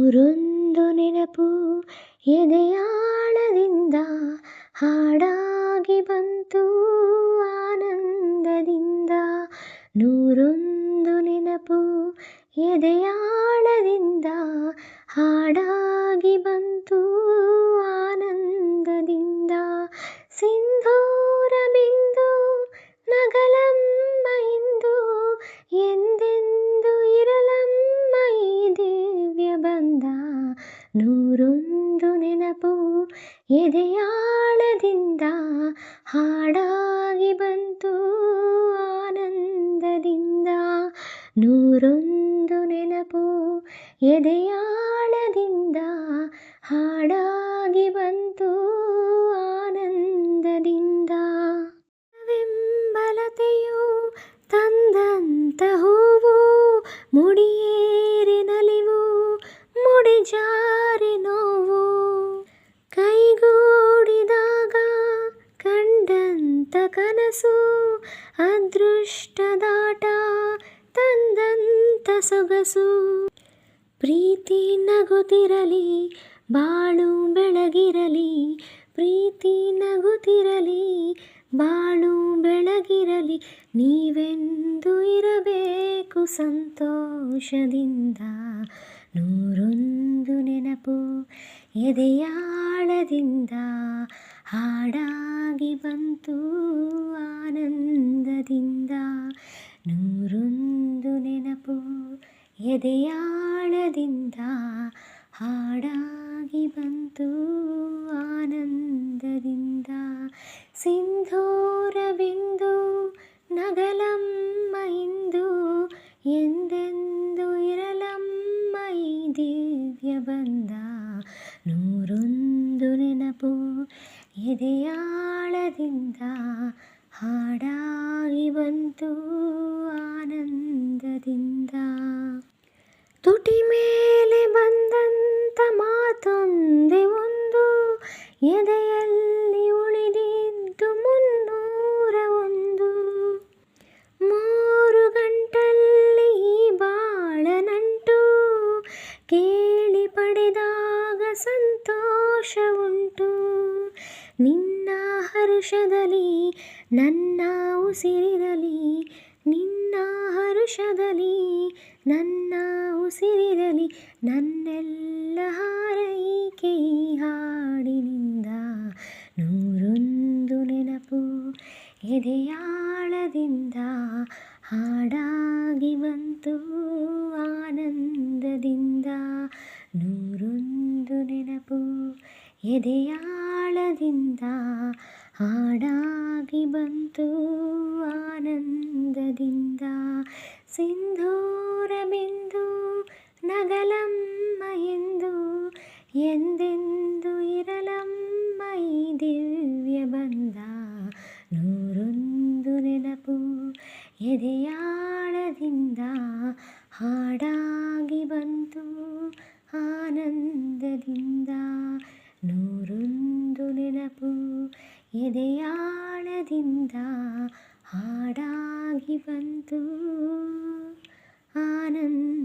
ನೂರೊಂದು ನೆನಪು ಎದೆಯಾಳದಿಂದ ಹಾಡಾಗಿ ಬಂತು ಆನಂದದಿಂದ. ನೂರೊಂದು ನೆನಪು ಎದೆಯಾಳದಿಂದ ಹಾಡಾಗಿ ಬಂತು ಆನಂದದಿಂದ. ಸಿಂಧೂರ ಬಿಂದು ನಗಲಮ್ಮ ಇಂದು ಎಂದೆಂದು ಇರಲಮ್ಮ ಈ ದಿವ್ಯ ಬಂಧ. ನೂರೊಂದು ನೆನಪು ಎದೆಯಾಳದಿಂದ ಹಾಡಾಗಿ ಬಂತು ಆನಂದದಿಂದ. ನೂರೊಂದು ನೆನಪು ಎದೆಯಾಳದಿಂದ ಹಾಡಾಗಿ ಬಂತು ಆನಂದದಿಂದ. ಬೆಂಬಲತೆಯು ತಂದಂತ ಹೂವು ಮುಡಿಯೇರಿ ನಲಿವು ಮುಡಿಜಾರಿ ನೋವು. ಕೈಗೂಡಿದಾಗ ಕಂಡಂತ ಕನಸು ಅದೃಷ್ಟದಾಟ ತಂದಂತ ಸೊಗಸು. ಪ್ರೀತಿ ನಗುತ್ತಿರಲಿ ಬಾಳು ಬೆಳಗಿರಲಿ, ಪ್ರೀತಿ ನಗುತ್ತಿರಲಿ ಬಾಳು ಬೆಳಗಿರಲಿ. ನೀವೆಂದು ಇರಬೇಕು ಸಂತೋಷದಿಂದ. ನೂರೊಂದು ನೆನಪು ಎದೆಯಾಳದಿಂದ ಹಾಡಾಗಿ ಬಂತು ಆನಂದದಿಂದ. ನೂರೊಂದು ನೆನಪು ಎದೆಯಾಳದಿಂದ ಹಾಡಾಗಿ ಬಂತು ಆನಂದದಿಂದ. ಸಿಂಧೂರ ಬಿಂದು ನಗಲಮ್ಮ ಇಂದು ಎಂದೆಂದು ಇರಲಮ್ಮ ಈ ದಿವ್ಯ ಬಂಧ. ನೂರೊಂದು ನೆನಪು ಎದೆಯಾಳದಿಂದ ಹಾಡಾಗಿ ಬಂತು ಆನಂದದಿಂದ. ತುಟಿ ಮೇಲೆ ಬಂದಂತ ಮಾತೊಂದೇ ಒಂದು ಎದೆಯಲ್ಲಿ ಉಳಿದಿದ್ದು 301. 3 ಗಂಟಲ್ಲಿ ಈ ಬಾಳ ನಂಟು ಕೇಳಿ ಪಡೆದಾಗ ಸಂತೋಷ ಉಂಟು. ನಿನ್ನ ಹರುಷದಲ್ಲಿ ನನ್ನ ಉಸಿರಿರಲಿ, ನಿನ್ನ ಹರುಷದಲ್ಲಿ ನನ್ನ ಉಸಿರಿರಲಿ. ನನ್ನೆಲ್ಲ ಹಾರೈಕೆ ಈ ಹಾಡಿನಿಂದ. ನೂರೊಂದು ನೆನಪು ಎದೆಯಾಳದಿಂದ ಹಾಡಾಗಿ ಬಂತು ಆನಂದದಿಂದ. ನೂರೊಂದು ನೆನಪು ಎದೆಯಾಳದಿಂದ ಹಾಡಾಗಿ ಬಂತು ಆನಂದದಿಂದ. ಸಿಂಧೂರ ಬಿಂದು ನಗಲಮ್ಮ ಎಂದು ಎಂದೆಂದು ಇರಲಮ್ಮ ಈ ದಿವ್ಯ ಬಂಧ. ನೂರೊಂದು ನೆನಪು ಎದೆಯಾಳದಿಂದ ಹಾಡಾಗಿ ಬಂತು ಆನಂದದಿಂದ. ನೂರೊಂದು ನೆನಪು ಎದೆಯಾಳದಿಂದ ಹಾಡಾಗಿ ಬಂತು ಆನಂದ.